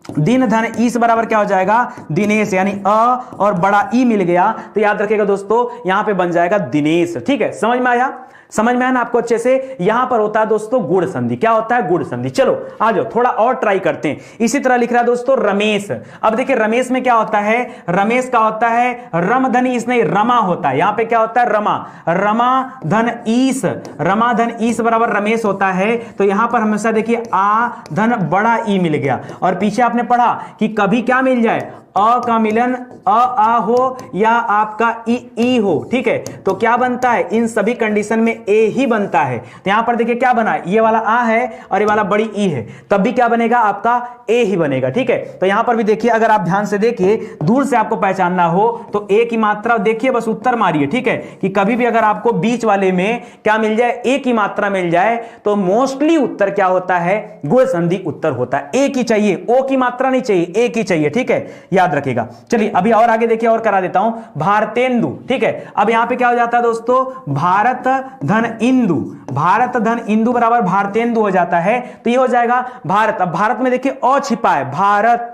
दिन धन ईस बराबर क्या हो जाएगा, दिनेश, यानी अ और बड़ा ई मिल गया, तो याद रखिएगा दोस्तों यहां पे बन जाएगा दिनेश, ठीक है। समझ में आया, समझ में आया ना आपको अच्छे से। यहां पर होता है दोस्तों गुण संधि, क्या होता है, गुण संधि। चलो आ जाओ थोड़ा और ट्राई करते हैं। इसी तरह लिख रहा है दोस्तों रमेश, अब देखिए रमेश में क्या होता है, रमेश का होता है रम धन ईस नहीं, रमा होता है, यहां पे क्या होता है, रमा, रमा धन ईस, रमा धन ईस बराबर रमेश होता है। तो यहां पर हमेशा देखिए आ धन बड़ा ई मिल गया, और पीछे आपने पढ़ा कि कभी क्या मिल जाए, अ का मिलन अ आ हो या आपका ई हो, ठीक है, तो क्या बनता है, इन सभी कंडीशन में ए ही बनता है। तो यहां पर देखिए क्या बना, ये वाला आ है और ये वाला बड़ी ई है, तब भी क्या बनेगा, आपका ए ही बनेगा, ठीक है। तो यहां पर भी देखिए, अगर आप ध्यान से देखिए, दूर से आपको पहचानना हो तो ए की मात्रा देखिए, बस उत्तर मारिए, ठीक है, कि कभी भी अगर आपको बीच वाले में क्या मिल जाए, ए की मात्रा मिल जाए, तो मोस्टली उत्तर क्या होता है, गुण संधि उत्तर होता है। ए की चाहिए, ओ की मात्रा नहीं चाहिए, ए की चाहिए, ठीक है, याद रखिएगा। चलिए अभी और आगे देखिए, और करा देता हूं, भारतेंदु, ठीक है। अब यहां पे क्या हो जाता है दोस्तों, भारत धन इंदु, भारत धन इंदु बराबर भारतेंदु हो जाता है, तो ये हो जाएगा भारत। अब भारत में देखिए अ छिपा है, भारत,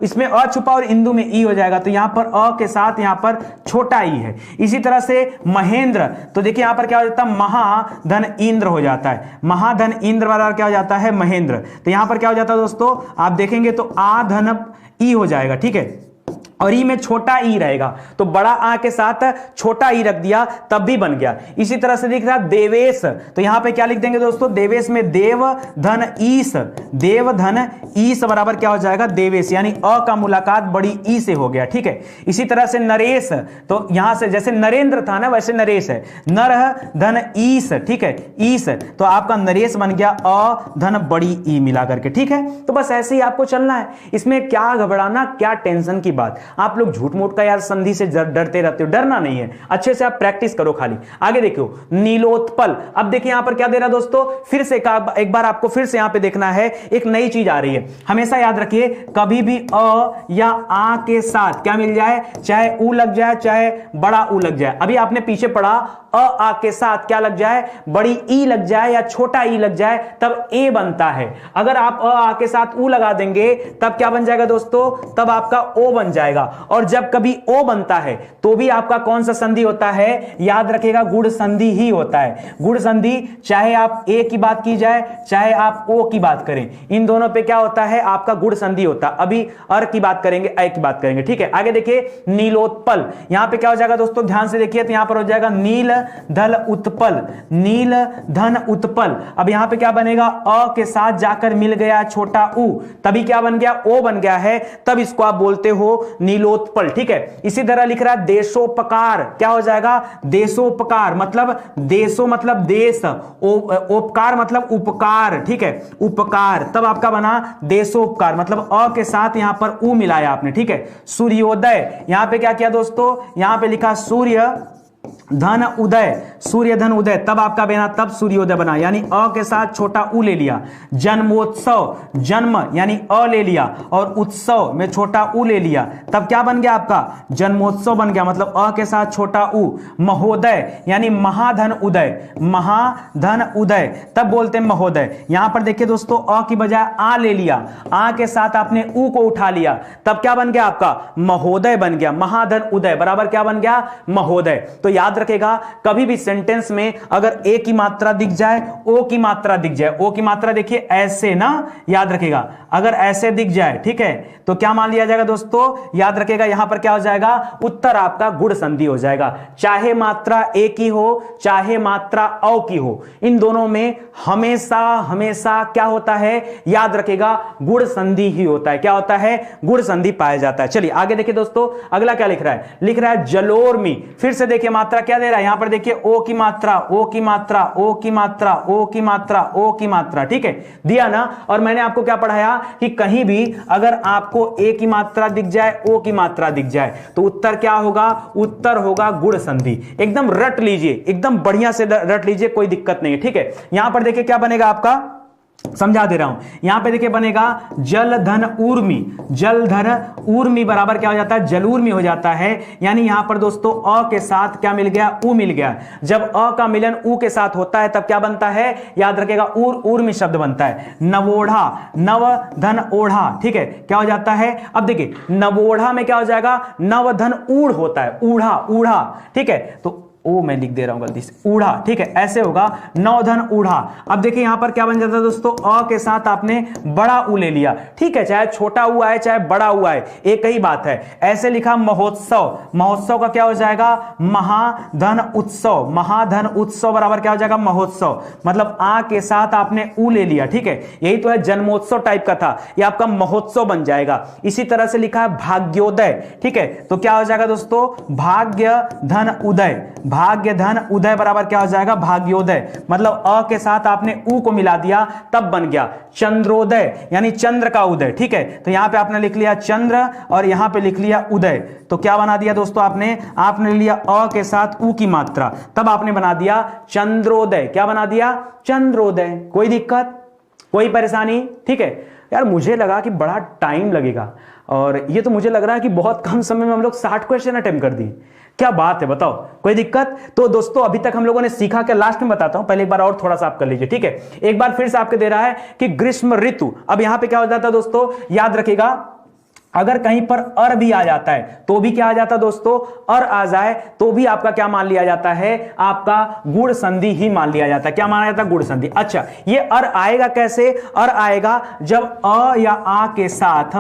इसमें अ छुपा और इंदु में ई हो जाएगा, तो यहां पर अ के साथ यहां पर छोटा ई है। इसी तरह से महेंद्र, तो देखिए यहां पर क्या हो जाता है, महाधन इंद्र हो जाता है, महाधन इंद्र बराबर क्या हो जाता है, महेंद्र। तो यहां पर क्या हो जाता है दोस्तों, आप देखेंगे तो आ धन ई हो जाएगा, ठीक है, और ई में छोटा ई रहेगा, तो बड़ा आ के साथ छोटा ई रख दिया, तब भी बन गया। इसी तरह से दिख रहा देवेश, तो यहां पे क्या लिख देंगे दोस्तों, देवेश में देव धन ईस, देव धन ईस बराबर क्या हो जाएगा, देवेश, यानी अ का मुलाकात बड़ी ई से हो गया, ठीक है। इसी तरह से नरेश, तो यहां से जैसे नरेंद्र था ना, वैसे नरेश है, नर धन ईस, ठीक है, ईस, तो आपका नरेश बन गया अ धन बड़ी ई मिला करके, ठीक है। तो बस ऐसे ही आपको चलना है, इसमें क्या घबराना, क्या टेंशन की बात। आप लोग झूठ मूठ का यार संधि से डरते रहते हो, डरना नहीं है, अच्छे से आप प्रैक्टिस करो खाली। आगे देखो नीलोत्पल, अब देखिए यहां पर क्या दे रहा दोस्तों, फिर से एक बार आपको फिर से यहां पे देखना है, एक नई चीज आ रही है। हमेशा याद रखिए, कभी भी अ या आ के साथ क्या मिल जाए, चाहे ऊ लग जाए चाहे बड़ा ऊ लग जाए। अभी आपने पीछे पढ़ा अ आ के साथ क्या लग जाए, बड़ी ई लग जाए या छोटा ई लग जाए, तब ए बनता है। अगर आप अ आ के साथ ऊ लगा देंगे, तब क्या बन जाएगा दोस्तों, तब आपका ओ बन जाएगा। और जब कभी ओ बनता है तो भी आपका कौन सा संधि होता है, याद रखिएगा गुण संधि ही होता है। गुण संधि, चाहे आप ए की बात की जाए चाहे आप ओ की बात करें, इन दोनों पे क्या होता है, आपका गुण संधि होता है। अभी अर की बात करेंगे, ऐ की बात करेंगे, ठीक है। आगे देखिए नीलोत्पल, यहां पे क्या हो जाएगा दोस्तों, ध्यान से देखिए, तो यहां पर हो जाएगा नील धल उत्पल, नील धन उत्पल। अब यहां पे क्या बनेगा, अ के साथ जाकर मिल गया छोटा ऊ, तभी क्या बन गया, ओ बन गया है, तब इसको आप बोलते हो नीलोत्पल, ठीक है। इसी तरह लिख रहा है देशोपकार, क्या हो जाएगा, देशोपकार, मतलब देशो मतलब देश, उपकार मतलब उपकार, ठीक है, उपकार, तब आपका बना देशोपकार, मतलब अ के साथ यहां पर ऊ मिलाया आपने, ठीक है। सूर्योदय, यहां पे क्या किया दोस्तों, यहां पे लिखा सूर्य धन उदय, सूर्य धन उदय, तब आपका बना, तब सूर्योदय बना, यानी अ के साथ छोटा उ ले लिया। जन्मोत्सव, जन्म यानी अ ले लिया और उत्सव में छोटा उ ले लिया, तब क्या बन गया आपका, जन्मोत्सव बन गया, मतलब अ के साथ छोटा उ। महोदय यानी महाधन उदय, महाधन उदय, तब बोलते हैं महोदय। यहां पर देखिए दोस्तों, अ की बजाय आ ले लिया, आ के साथ आपने उ को उठा लिया, तब क्या बन गया आपका, महोदय बन गया, महाधन उदय बराबर क्या बन गया, महोदय। तो याद रखेगा कभी भी सेंटेंस में अगर ए की मात्रा दिख जाए, ओ की मात्रा दिख जाए, ओ की मात्रा देखिए ऐसे ना, याद रखेगा अगर ऐसे दिख जाए, ठीक है, तो क्या मान लिया जाएगा दोस्तों, याद रखेगा यहां पर क्या हो जाएगा, उत्तर आपका गुण संधि हो जाएगा। चाहे मात्रा ए की हो चाहे मात्रा औ की हो, इन दोनों में हमेशा हमेशा क्या होता है, याद रखेगा गुण संधि ही होता है। क्या होता है, गुण संधि पाया जाता है। चलिए आगे देखिए दोस्तों, अगला क्या लिख रहा है, लिख रहा है जलोर्मी। फिर से देखिए मात्रा क्या दे रहा है, यहां पर देखिए ओ की मात्रा, ओ की मात्रा, ओ की मात्रा, ओ की मात्रा, ओ की मात्रा, ठीक है, दिया ना। और मैंने आपको क्या पढ़ाया कि कहीं भी अगर आपको ए की मात्रा दिख जाए, ओ की मात्रा दिख जाए, तो उत्तर क्या होगा, उत्तर होगा गुण संधि। एकदम रट लीजिए, एकदम बढ़िया से रट लीजिए, कोई दिक्कत नहीं है, ठीक है। यहां पर देखिए क्या बनेगा आपका, समझा दे रहा हूं, यहां पे देखिए बनेगा जल धन ऊर्मी। जल धन ऊर्मी बराबर क्या हो जाता है, जलूर्मी हो जाता है। यानी यहां पर दोस्तों अ के साथ क्या मिल गया, ऊ मिल गया। जब अ का मिलन ऊ के साथ होता है तब क्या बनता है, याद रखेगा ऊर्मी शब्द बनता है। नवोढ़ा, नव धन ओढ़ा, ठीक है, क्या हो जाता है, अब देखिए नवोढ़ा में क्या हो जाएगा, नव धन ऊढ़ होता है, ऊढ़ा, ऊढ़ा, ठीक है, तो ओ मैं लिख दे रहा हूं गलती से, ऊढ़ा, ठीक है, ऐसे होगा नवधन ऊढ़ा। अब देखिए यहां पर क्या बन जाता है दोस्तों, अ के साथ आपने बड़ा ऊ ले लिया, ठीक है, चाहे छोटा ऊ आए चाहे बड़ा ऊ आए एक ही बात है। ऐसे लिखा महोत्सव, महोत्सव का क्या हो जाएगा, महाधन उत्सव। महाधन उत्सव बराबर क्या हो जाएगा, महोत्सव, मतलब आ के साथ आपने ऊ ले लिया, ठीक है, यही तो है जन्मोत्सव टाइप का था, ये आपका महोत्सव बन जाएगा। इसी तरह से लिखा है भाग्योदय, ठीक है, तो क्या हो जाएगा दोस्तों, भाग्य धन उदय। भाग्य धन उदय बराबर क्या हो जाएगा, भाग्योदय, मतलब अ के साथ आपने ऊ को मिला दिया तब बन गया चंद्रोदय, यानी चंद्र का उदय, ठीक है। तो यहां पे आपने लिख लिया चंद्र और यहां पे लिख लिया उदय, तो क्या बना दिया दोस्तों, आपने लिया अ के साथ ऊ की मात्रा, तब आपने बना दिया चंद्रोदय। क्या बना दिया, चंद्रोदय। कोई दिक्कत, कोई परेशानी, ठीक है। यार मुझे लगा कि बड़ा टाइम लगेगा और ये तो मुझे लग रहा है कि बहुत कम समय में हम लोग 60 क्वेश्चन अटेम्प्ट कर दिए। क्या बात है, बताओ, कोई दिक्कत। तो दोस्तों अभी तक हम लोगों ने सीखा क्या, लास्ट में बताता हूं, पहले एक बार और थोड़ा सा आप कर लीजिए, ठीक है। एक बार फिर से आपके दे रहा है कि ग्रीष्म ऋतु। अब यहां पे क्या हो जाता है दोस्तों, याद रखिएगा अगर कहीं पर अर भी आ जाता है तो भी क्या आ जाता है दोस्तों, अर आ जाए तो भी आपका क्या मान लिया जाता है, आपका गुण संधि ही मान लिया जाता है। क्या माना जाता है, गुण संधि। अच्छा ये अर आएगा कैसे, अर आएगा जब अ या आ के साथ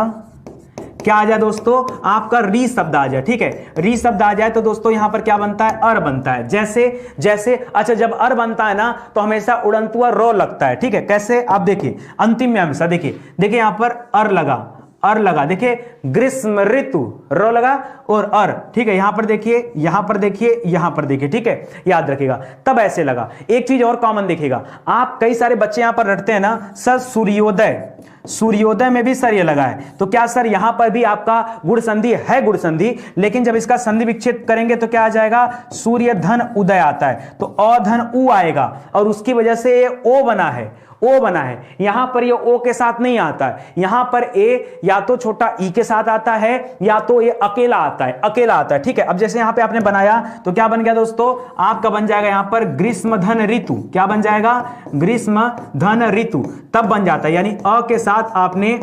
क्या आ जाए दोस्तों, आपका री शब्द आ जाए, ठीक है, री शब्द आ जाए तो दोस्तों यहां पर क्या बनता है, अर बनता है। जैसे जैसे अच्छा जब अर बनता है ना तो हमेशा उड़ंतुआ रो लगता है, ठीक है, कैसे आप देखिए अंतिम में हमेशा देखिए यहां पर अर लगा, अर लगा, देखिए ग्रीष्म ऋतु, रो लगा और अर, ठीक है, यहां पर देखिए, यहां पर देखिए, यहां पर देखिए, ठीक है, याद रखिएगा तब ऐसे लगा। एक चीज और कॉमन देखिएगा, आप कई सारे बच्चे यहां पर रटते हैं ना सर, सूर्योदय, सूर्योदय में भी सर ये लगा है, तो क्या सर यहां पर भी आपका गुण संधि है, गुण संधि, लेकिन जब इसका संधि विच्छेद करेंगे तो क्या आ जाएगा, सूर्य धन उदय आता है, तो अधन उ आएगा और उसकी वजह से ये ओ बना है, ओ बना है। यहां पर ये ओ के साथ नहीं आता है, यहां पर ए या तो छोटा ई के साथ आता है या तो ये अकेला आता है, अकेला आता है, ठीक है। अब जैसे यहां पे आपने बनाया तो क्या बन गया दोस्तों, आपका बन जाएगा यहां पर ग्रीष्म धन ऋतु। क्या बन जाएगा, ग्रीष्म धन ऋतु, तब बन जाता है, यानी अ के साथ आपने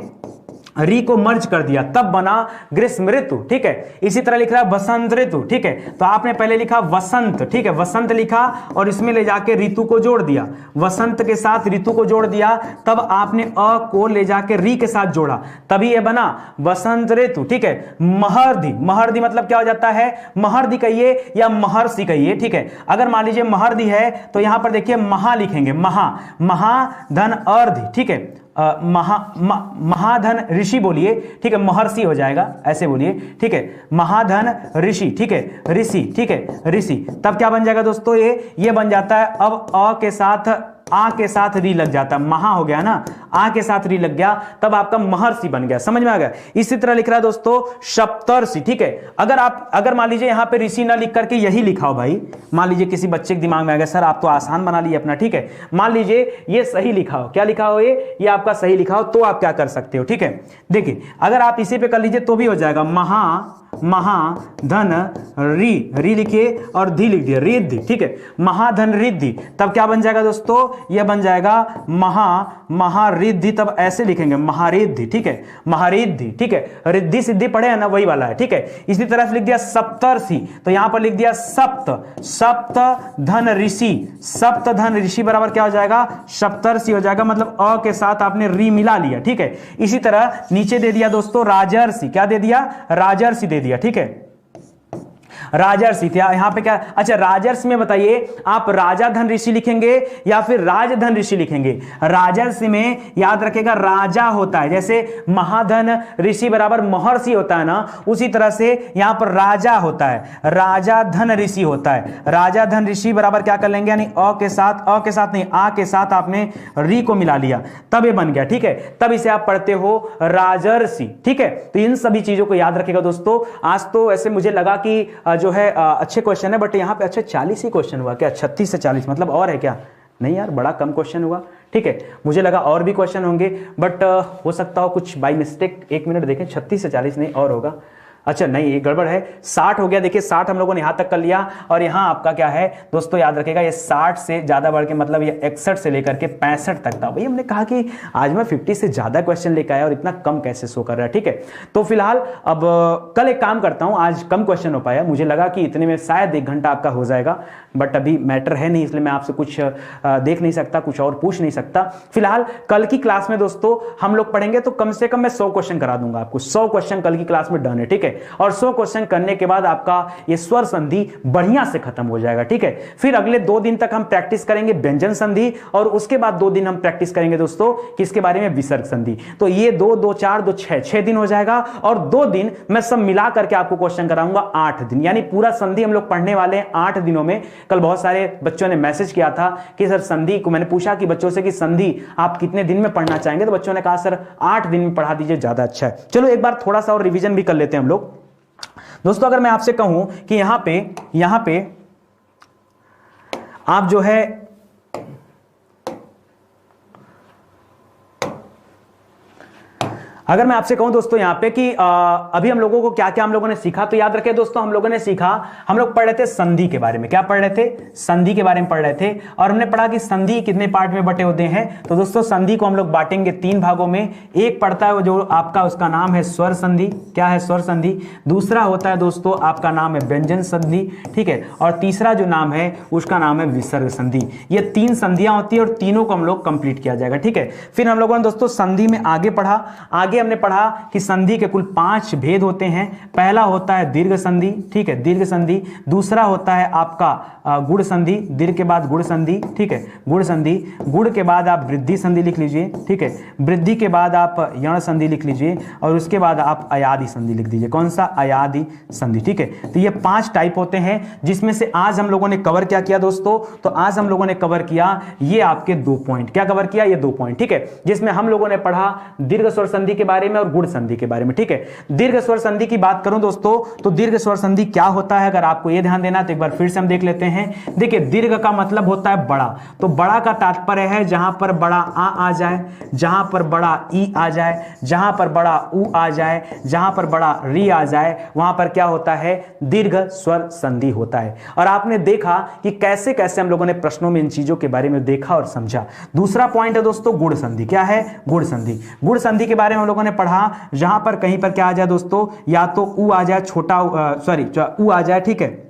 री को मर्ज कर दिया तब बना ग्रीष्म ऋतु, ठीक है। इसी तरह लिख रहा है वसंत ऋतु, ठीक है, तो आपने पहले लिखा वसंत, ठीक है, वसंत लिखा और इसमें ले जाके ऋतु को जोड़ दिया, वसंत के साथ ऋतु को जोड़ दिया, तब आपने अ को ले जाके री के साथ जोड़ा, तभी ये बना वसंत ऋतु, ठीक है। महर्दि, महर्दि मतलब क्या हो जाता है, महर्दि कहिए या महर्षि कहिए, ठीक है। अगर मान लीजिए महर्दि है तो यहां पर देखिए महा लिखेंगे, महा, महाधन अर्धि, ठीक है, महाधन ऋषि बोलिए, ठीक है, महर्षि हो जाएगा, ऐसे बोलिए, ठीक है, महाधन ऋषि, ठीक है, ऋषि, ठीक है, ऋषि, तब क्या बन जाएगा दोस्तों, ये बन जाता है। अब अ के साथ आ के साथ री लग जाता, महा हो गया ना, आ के साथ री लग गया, तब आपका महर्षि बन गया, समझ में आ गया। इसी तरह लिख रहा है दोस्तों सप्तर्षि, ठीक है। अगर मान लीजिए यहां पे ऋषि ना लिख करके यही लिखा हो भाई, मान लीजिए किसी बच्चे के दिमाग में आ गया सर आप तो आसान बना लिए अपना, ठीक है, मान लीजिए ये सही लिखा हो, क्या लिखा हो, ये आपका सही लिखा हो, तो आप क्या कर सकते हो, ठीक है। देखिए अगर आप इसी पे कर लीजिए तो भी हो जाएगा, महा महाधन री लिखिए और धी लिख दिया, रिद्धि, ठीक है, महाधन रिद्धि, तब क्या बन जाएगा दोस्तों, यह बन जाएगा महारिद्धि, तब ऐसे लिखेंगे महारिद्धि, ठीक है, महारिद्धि, ठीक है, रिद्धि सिद्धि पढ़े है ना, वही वाला है, ठीक है। इसी तरह से लिख दिया सप्तर्षि, तो यहां पर लिख दिया सप्त धन ऋषि, सप्त धन ऋषि बराबर क्या हो जाएगा, सप्तर्षि हो जाएगा, मतलब अ के साथ आपने री मिला लिया, ठीक है। इसी तरह नीचे दे दिया दोस्तों राजर्षि, क्या दे दिया, राजर्षि दे दिया, ठीक है, राजर्षि क्या यहां पे क्या, अच्छा राजर्षि में बताइए आप राजा धन ऋषि लिखेंगे या फिर राजधन ऋषि लिखेंगे। राजर्षि में याद रखेगा राजा होता है, जैसे महाधन ऋषि बराबर महर्षि होता है ना, उसी तरह से यहां पर राजा होता है, राजा धन ऋषि होता है। राजा धन ऋषि बराबर क्या कर लेंगे, यानी अ के साथ नहीं, आ के साथ आपने री को मिला लिया, तब ये बन गया, ठीक है, तब इसे आप पढ़ते हो राजर्षि, ठीक है। तो इन सभी चीजों को याद रखेगा दोस्तों। आज तो ऐसे मुझे लगा कि जो है अच्छे क्वेश्चन है, बट यहां पे अच्छा 40 ही क्वेश्चन हुआ क्या, 36 से 40 मतलब और है क्या, नहीं यार बड़ा कम क्वेश्चन हुआ, ठीक है। मुझे लगा और भी क्वेश्चन होंगे, बट हो सकता हो कुछ बाय मिस्टेक, एक मिनट देखें, 36 से 40 नहीं और होगा, अच्छा नहीं ये गड़बड़ है, 60 हो गया, देखिए 60 हम लोगों ने यहां तक कर लिया, और यहां आपका क्या है दोस्तों, याद रखेगा ये 60 से ज्यादा बढ़ के मतलब ये 61 से लेकर के 65 तक था। भाई हमने कहा कि आज मैं 50 से ज्यादा क्वेश्चन लेकर आया और इतना कम कैसे शो कर रहा है, ठीक है। तो फिलहाल अब कल एक काम करता हूं, आज कम क्वेश्चन हो पाया, मुझे लगा कि इतने में शायद 1 घंटा आपका हो जाएगा, बट अभी मैटर है नहीं, इसलिए मैं आपसे कुछ देख नहीं सकता, कुछ और पूछ नहीं सकता। फिलहाल कल की क्लास में दोस्तों हम लोग पढ़ेंगे तो कम से कम मैं 100 क्वेश्चन करा दूंगा आपको, 100 क्वेश्चन कल की क्लास में डन है, ठीक है। और 100 क्वेश्चन करने के बाद आपका ये स्वर संधि बढ़िया से खत्म हो जाएगा, ठीक है। फिर अगले 2 दिन तक हम प्रैक्टिस करेंगे व्यंजन संधि, और उसके बाद 2 दिन हम प्रैक्टिस करेंगे दोस्तों किसके बारे में, विसर्ग संधि। तो ये 2 2 4 2 6 दिन हो जाएगा, और 2 दिन मैं सब मिला करके आपको क्वेश्चन कराऊंगा 8 दिन, यानी पूरा संधि हम लोग पढ़ने वाले हैं 8 दिनों में। कल बहुत सारे बच्चों ने मैसेज किया था कि सर संधि को, मैंने पूछा कि बच्चों से कि संधि आप कितने दिन में पढ़ना चाहेंगे, तो बच्चों ने कहा सर 8 दिन में पढ़ा दीजिए, ज्यादा अच्छा है। चलो एक बार थोड़ा सा और रिवीजन भी कर लेते हैं हम लोग दोस्तों। अगर मैं आपसे कहूं कि यहां पे आप जो है अगर मैं आपसे कहूं दोस्तों यहां पे कि अभी हम लोगों को क्या क्या हम लोगों ने सीखा, तो याद रखें दोस्तों हम लोगों ने सीखा, हम लोग पढ़ रहे थे संधि के बारे में, क्या पढ़ रहे थे, संधि के बारे में पढ़ रहे थे, और हमने पढ़ा कि संधि कितने पार्ट में बटे होते हैं। तो दोस्तों संधि को हम लोग बांटेंगे 3 भागों में, एक पढ़ता है जो आपका उसका नाम है स्वर संधि, क्या है स्वर संधि, दूसरा होता है दोस्तों आपका नाम है व्यंजन संधि, ठीक है, और तीसरा जो नाम है उसका नाम है विसर्ग संधि। ये 3 संधियां होती है और तीनों को हम लोग कंप्लीट किया जाएगा, ठीक है। फिर हम लोगों ने दोस्तों संधि में आगे पढ़ा, आगे हमने पढ़ा कि संधि के कुल 5 भेद होते हैं। पहला होता है दीर्घ संधि, ठीक है, दीर्घ संधि, दूसरा होता है आपका गुण संधि, दीर्घ के बाद गुण संधि, ठीक है, गुण संधि, गुण के बाद आप वृद्धि संधि लिख लीजिए, ठीक है, वृद्धि के बाद आप यण संधि लिख लीजिए, और उसके बाद आप अयादि संधि लिख दीजिए, कौन सा, अयादि संधि, ठीक है। तो ये 5 टाइप होते हैं, जिसमें से आज हम लोगों ने कवर क्या किया दोस्तों, तो आज हम लोगों ने कवर किया ये आपके 2 पॉइंट, क्या कवर किया, ये 2 पॉइंट, ठीक है, जिसमें हम लोगों ने पढ़ा दीर्घ स्वर संधि के बारे में और गुण संधि के बारे में, ठीक है। दीर्घ स्वर संधि की बात करूं दोस्तों, तो दीर्घ स्वर संधि क्या होता है, अगर आपको यह ध्यान देना तो एक बार फिर से हम देख लेते हैं। देखिए दीर्घ का मतलब होता है बड़ा, तो बड़ा का तात्पर्य है जहां पर बड़ा आ जाए, जहां पर बड़ा ई आ जाए, जहां पर बड़ा उ आ जाए, जहां पर बड़ा री आ जाए, वहां पर क्या होता है, दीर्घ स्वर संधि होता है। और आपने देखा कि कैसे कैसे हम लोगों ने प्रश्नों में इन चीजों के बारे में देखा और समझा। दूसरा पॉइंट है दोस्तों गुण संधि, क्या है, गुण संधि। गुण संधि के बारे में हम लोगों ने पढ़ा, जहां पर कहीं पर क्या आ जाए दोस्तों, या तो उ आ जाए, छोटा उ आ जाए, ठीक है,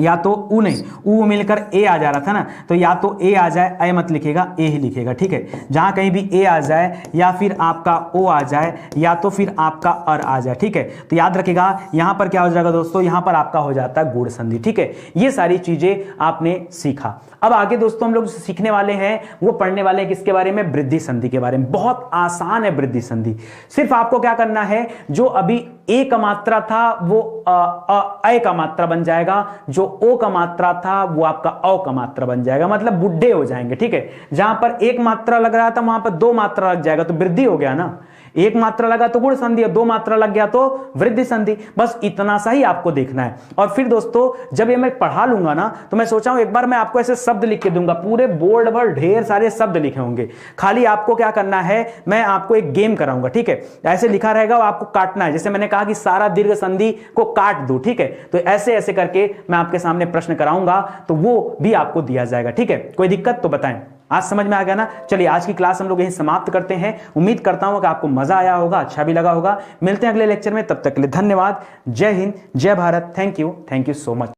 या तो उ नहीं, उ मिलकर ए आ जा रहा था ना, तो या तो ए आ जाए, ए मत लिखेगा, ए ही लिखेगा, ठीक है। जहां कहीं भी ए आ जाए या फिर आपका ओ आ जाए या तो फिर आपका अर आ जाए, ठीक है, तो याद रखिएगा यहां पर क्या हो जाएगा दोस्तों, यहां पर आपका हो जाता है गुण संधि, ठीक है। ये सारी चीजें आपने सीखा। अब आगे दोस्तों हम लोग सीखने वाले हैं, वो पढ़ने वाले हैं किसके बारे में, वृद्धि संधि के बारे में। बहुत आसान है वृद्धि संधि, सिर्फ आपको क्या करना है, जो अभी ए का मात्रा था वो अ का मात्रा बन जाएगा, जो ओ का मात्रा था वो आपका औ का मात्रा बन जाएगा, मतलब बुढ़े हो जाएंगे, ठीक है। जहां पर 1 मात्रा लग रहा था वहां पर 2 मात्रा लग जाएगा, तो वृद्धि हो गया ना। एक मात्रा लगा तो गुण संधि, दो मात्रा लग गया तो वृद्धि संधि। बस इतना सा ही आपको देखना है। और फिर दोस्तों जब ये मैं पढ़ा लूंगा ना, तो मैं सोचा हूं एक बार मैं आपको ऐसे शब्द लिख के दूंगा, पूरे बोर्ड पर ढेर सारे शब्द लिखे होंगे। खाली आपको क्या करना है, मैं आपको एक गेम कराऊंगा, ठीक है। ऐसे लिखा रहेगा और आपको काटना है। जैसे मैंने कहा कि सारा दीर्घ संधि को काट दो, ठीक है। तो ऐसे ऐसे करके मैं आपके सामने प्रश्न कराऊंगा, तो वो भी आपको दिया जाएगा, ठीक है। कोई दिक्कत तो बताएं। आज समझ में आ गया ना? चलिए आज की क्लास हम लोग यहीं समाप्त करते हैं। उम्मीद करता हूं कि आपको मजा आया होगा, अच्छा भी लगा होगा। मिलते हैं अगले लेक्चर में, तब तक के लिए धन्यवाद। जय हिंद, जय Bharat. Thank you so much.